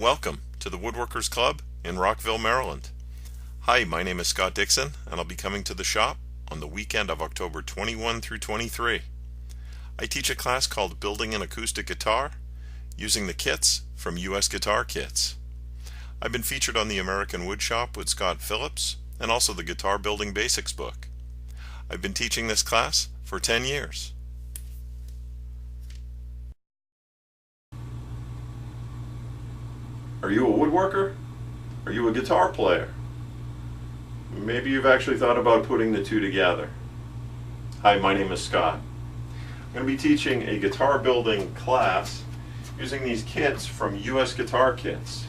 Welcome to the Woodworkers Club in Rockville, Maryland. Hi, my name is Scott Dixon, and I'll be coming to the shop on the weekend of October 21 through 23. I teach a class called Building an Acoustic Guitar using the kits from US Guitar Kits. I've been featured on the American Woodshop with Scott Phillips and also the Guitar Building Basics book. I've been teaching this class for 10 years. Are you a woodworker? Are you a guitar player? Maybe you've actually thought about putting the two together. Hi, my name is Scott. I'm going to be teaching a guitar building class using these kits from US Guitar Kits.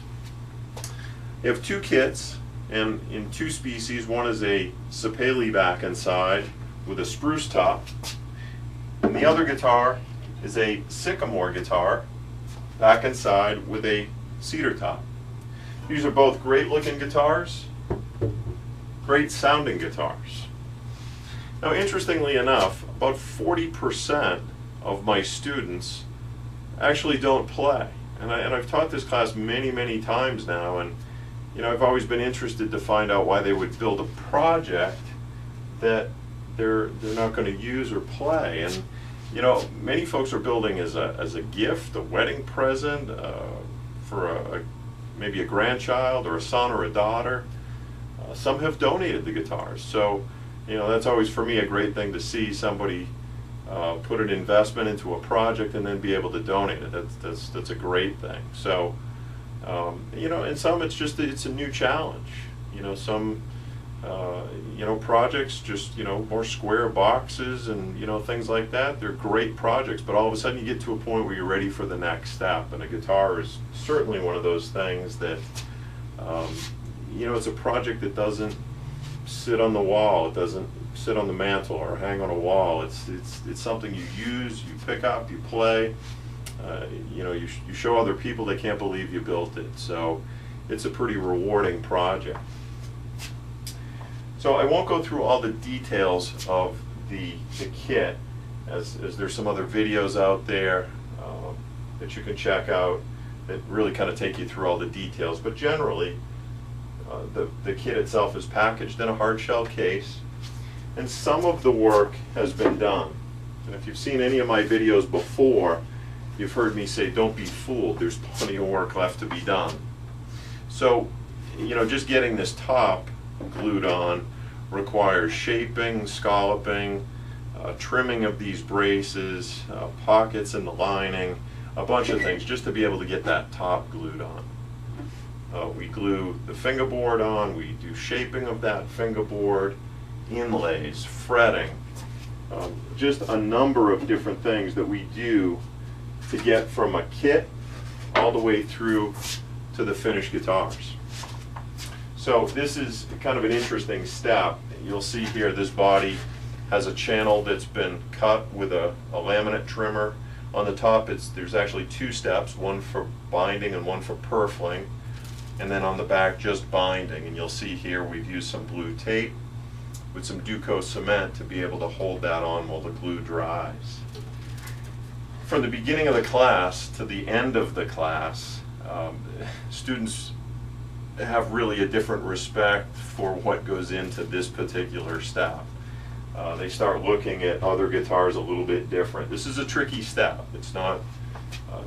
They have two kits and in two species. One is a sapele back and side with a spruce top, and the other guitar is a sycamore guitar back and side with a cedar top. These are both great looking guitars, great sounding guitars. Now, interestingly enough, about 40% of my students actually don't play. And I've taught this class many times now, and I've always been interested to find out why they would build a project that they're not going to use or play. And many folks are building as a gift, a wedding present, for maybe a grandchild or a son or a daughter. Some have donated the guitars, so that's always for me a great thing to see somebody put an investment into a project and then be able to donate it. That's a great thing. So and some it's a new challenge. Some projects just more square boxes and things like that. They're great projects, but all of a sudden you get to a point where you're ready for the next step, and a guitar is certainly one of those things that it's a project that doesn't sit on the wall. It doesn't sit on the mantle or hang on a wall. It's something you use, you pick up, you play. You show other people, they can't believe you built it. So it's a pretty rewarding project. So I won't go through all the details of the kit, as there's some other videos out there that you can check out that really kind of take you through all the details. But generally, the kit itself is packaged in a hard shell case, and some of the work has been done. And if you've seen any of my videos before, you've heard me say, don't be fooled, there's plenty of work left to be done. So, just getting this top glued on requires shaping, scalloping, trimming of these braces, pockets in the lining, a bunch of things just to be able to get that top glued on. We glue the fingerboard on, we do shaping of that fingerboard, inlays, fretting, just a number of different things that we do to get from a kit all the way through to the finished guitars. So this is kind of an interesting step. You'll see here this body has a channel that's been cut with a laminate trimmer. On the top there's actually two steps, one for binding and one for purfling, and then on the back just binding. And you'll see here we've used some blue tape with some Duco cement to be able to hold that on while the glue dries. From the beginning of the class to the end of the class, students have really a different respect for what goes into this particular step. They start looking at other guitars a little bit different. This is a tricky step. It's not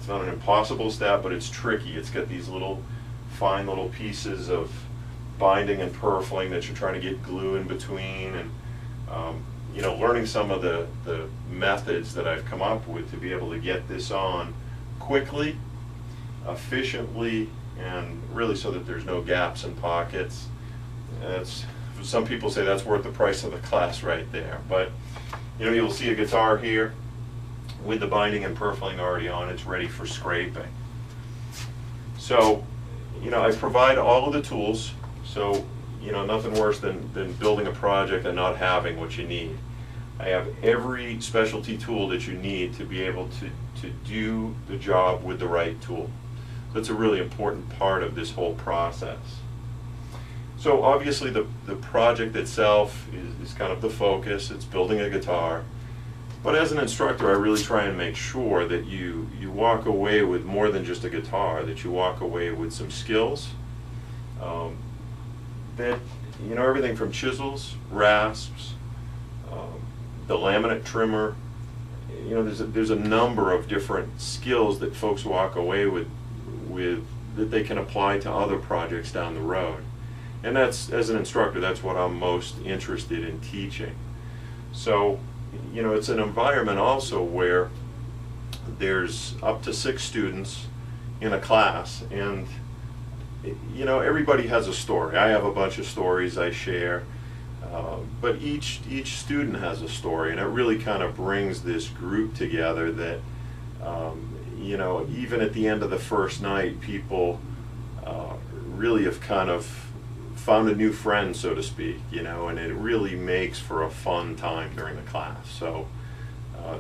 an impossible step, but it's tricky. It's got these fine little pieces of binding and purfling that you're trying to get glue in between, and learning some of the methods that I've come up with to be able to get this on quickly, efficiently, and really so that there's no gaps and pockets. Some people say that's worth the price of the class right there. But you'll see a guitar here with the binding and purfling already on. It's ready for scraping. So I provide all of the tools. So nothing worse than building a project and not having what you need. I have every specialty tool that you need to be able to do the job with the right tool. That's a really important part of this whole process. So obviously the project itself is kind of the focus. It's building a guitar. But as an instructor, I really try and make sure that you walk away with more than just a guitar, that you walk away with some skills. That, you know, everything from chisels, rasps, the laminate trimmer, you know, there's a number of different skills that folks walk away with that they can apply to other projects down the road. And that's, as an instructor, that's what I'm most interested in teaching. So, you know, it's an environment also where there's up to 6 students in a class, and you know, everybody has a story. I have a bunch of stories I share, but each student has a story, and it really kind of brings this group together that, you know, even at the end of the first night, people really have kind of found a new friend, so to speak, you know, and it really makes for a fun time during the class. So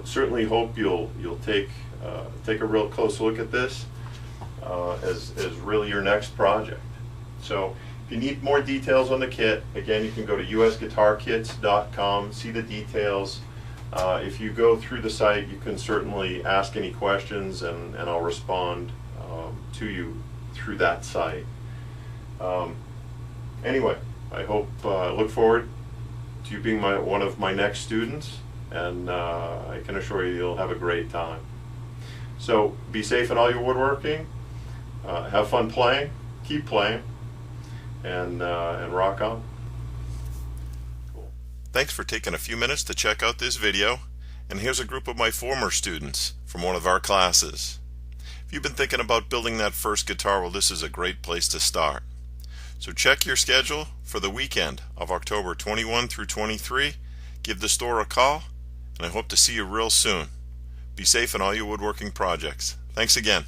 certainly hope you'll take a real close look at this as really your next project. So if you need more details on the kit, again, you can go to usguitarkits.com, see the details. If you go through the site, you can certainly ask any questions, and I'll respond to you through that site. Anyway, I look forward to you being one of my next students, and I can assure you you'll have a great time. So be safe in all your woodworking, have fun playing, keep playing, and rock on. Cool. Thanks for taking a few minutes to check out this video, and here's a group of my former students from one of our classes. If you've been thinking about building that first guitar, well, this is a great place to start. So check your schedule for the weekend of October 21 through 23. Give the store a call, and I hope to see you real soon. Be safe in all your woodworking projects. Thanks again.